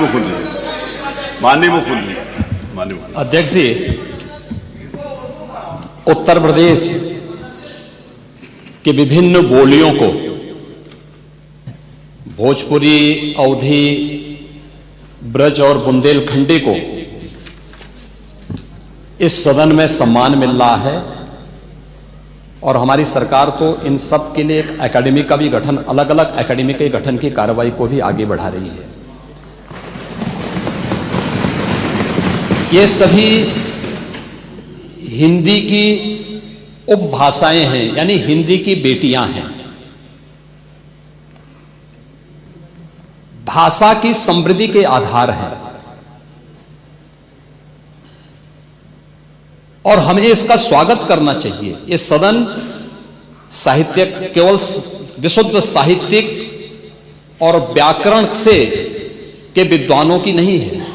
मुख्यमंत्री अध्यक्ष जी, उत्तर प्रदेश की विभिन्न बोलियों को, भोजपुरी, अवधी, ब्रज और बुंदेलखंडी को इस सदन में सम्मान मिल रहा है और हमारी सरकार तो इन सब के लिए एक एकेडमी का भी गठन, अलग अलग एकेडमी के गठन की कार्रवाई को भी आगे बढ़ा रही है। ये सभी हिंदी की उपभाषाएं हैं, यानी हिंदी की बेटियां हैं। भाषा की समृद्धि के आधार हैं और हमें इसका स्वागत करना चाहिए। ये सदन साहित्यिक, केवल विशुद्ध साहित्यिक और व्याकरण से के विद्वानों की नहीं है,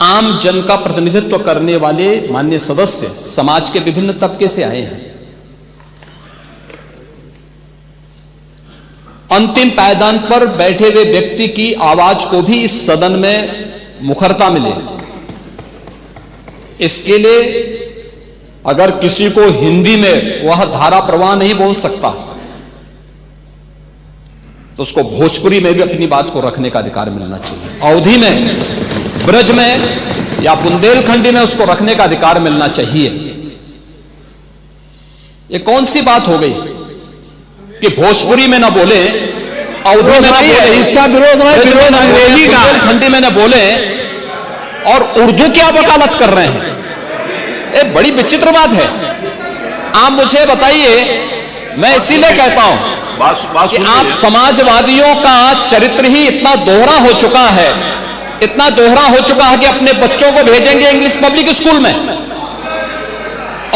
आम जन का प्रतिनिधित्व करने वाले माननीय सदस्य समाज के विभिन्न तबके से आए हैं। अंतिम पायदान पर बैठे हुए व्यक्ति की आवाज को भी इस सदन में मुखरता मिले, इसके लिए अगर किसी को हिंदी में वह धारा प्रवाह नहीं बोल सकता तो उसको भोजपुरी में भी अपनी बात को रखने का अधिकार मिलना चाहिए, अवधी में, ब्रज में या बुंदेलखंडी में उसको रखने का अधिकार मिलना चाहिए। ये कौन सी बात हो गई कि भोजपुरी में ना बोले, अवधी में ना बोले, इसका विरोध अंग्रेजी का, बुंदेलखंडी में ना बोले और उर्दू क्या वकालत कर रहे हैं? ये बड़ी विचित्र बात है। आप मुझे बताइए, मैं इसीलिए कहता हूं कि आप समाजवादियों का चरित्र ही इतना दोहरा हो चुका है, इतना दोहरा हो चुका है कि अपने बच्चों को भेजेंगे इंग्लिश पब्लिक स्कूल में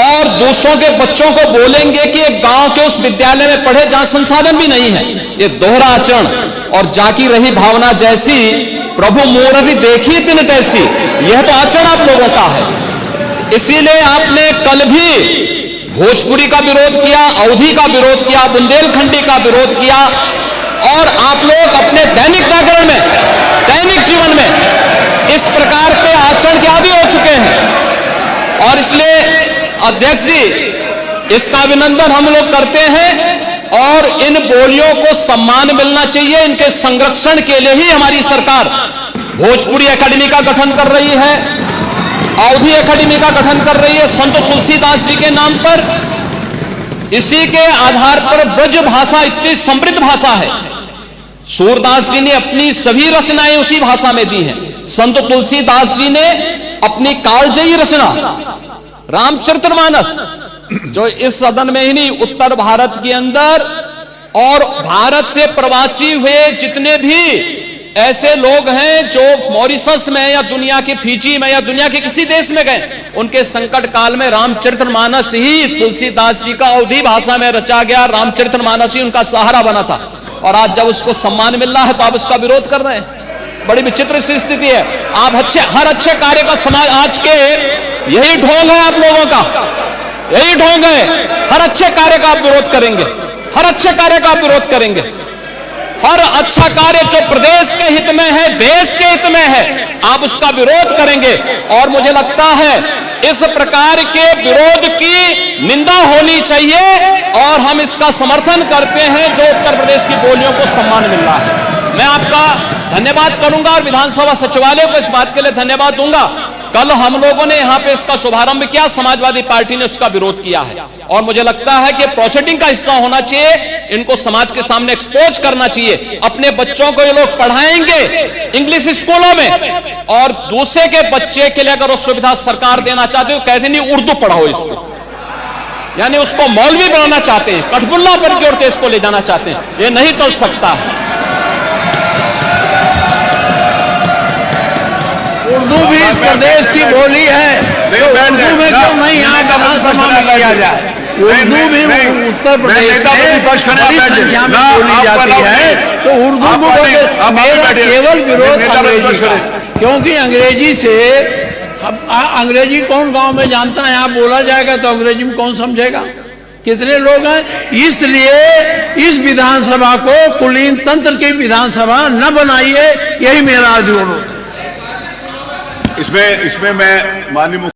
और दूसरों के बच्चों को बोलेंगे कि एक गांव के उस विद्यालय में पढ़े जहां संसाधन भी नहीं है। ये दोहरा आचरण और जाकी रही भावना जैसी प्रभु मूर्ति देखी दिन तैसी, यह तो आचरण आप लोगों का है। इसीलिए आपने कल भी भोजपुरी का विरोध किया, अवधी का विरोध किया, बुंदेलखंडी का विरोध किया और आप लोग अपने दैनिक जागरण में, दैनिक जीवन में इस प्रकार के आचरण के आदी हो चुके हैं। और इसलिए अध्यक्ष जी, इसका अभिनंदन हम लोग करते हैं और इन बोलियों को सम्मान मिलना चाहिए। इनके संरक्षण के लिए ही हमारी सरकार भोजपुरी एकेडमी का गठन कर रही है, अवधी एकेडमी का गठन कर रही है संत तुलसीदास जी के नाम पर। इसी के आधार पर ब्रज भाषा इतनी समृद्ध भाषा है। सूरदास जी ने अपनी सभी रचनाएं उसी भाषा में दी हैं। संत तुलसीदास जी ने अपनी कालजयी रचना रामचरितमानस, जो इस सदन में ही नहीं, उत्तर भारत के अंदर और भारत से प्रवासी हुए जितने भी ऐसे लोग हैं जो मॉरिशस में या दुनिया के फिजी में या दुनिया के किसी देश में गए, उनके संकट काल में रामचरितमानस ही तुलसीदास जी का अवधी भाषा में रचा गया रामचरितमानस ही उनका सहारा बना था। और आज जब उसको सम्मान मिल रहा है तो आप उसका विरोध कर रहे हैं। बड़ी विचित्र सी स्थिति है। आप हर अच्छे कार्य का समाज, आज के यही ढोंग है आप लोगों का, यही ढोंग है। हर अच्छे कार्य का आप विरोध करेंगे, हर अच्छे कार्य का आप विरोध करेंगे। हर अच्छा कार्य जो प्रदेश के हित में है, देश के हित में है, आप उसका विरोध करेंगे। और मुझे लगता है इस प्रकार के विरोध की निंदा होनी चाहिए और हम इसका समर्थन करते हैं जो उत्तर प्रदेश की बोलियों को सम्मान मिल रहा है। मैं आपका धन्यवाद करूंगा और विधानसभा सचिवालय को इस बात के लिए धन्यवाद दूंगा। कल हम लोगों ने यहां पे इसका शुभारंभ किया, समाजवादी पार्टी ने उसका विरोध किया है और मुझे लगता है कि प्रोसीडिंग का हिस्सा होना चाहिए। इनको समाज के सामने एक्सपोज करना चाहिए। अपने बच्चों को ये लोग पढ़ाएंगे इंग्लिश स्कूलों में और दूसरे के बच्चे के लिए अगर वो सुविधा सरकार देना चाहते हो, कहते नहीं उर्दू पढ़ाओ इसको, यानी उसको मौलवी बनाना चाहते हैं, कठपुल्ला पर जोड़ते इसको ले जाना चाहते हैं। ये नहीं चल सकता है। उर्दू भी इस प्रदेश की बोली है, तो उर्दू में क्यों नहीं यहाँ विधानसभा में किया जाए? उर्दू भी उत्तर प्रदेश में बड़ी संख्या में बोली जाती है, तो उर्दू को मेरा केवल विरोध अंग्रेजी का, क्योंकि अंग्रेजी से अंग्रेजी कौन गांव में जानता है? यहाँ बोला जाएगा तो अंग्रेजी में कौन समझेगा? कितने लोग हैं? इसलिए इस विधानसभा को कुलीन तंत्र की विधानसभा न बनाइए, यही मेरा अनुरोध। इसमें मैं माननीय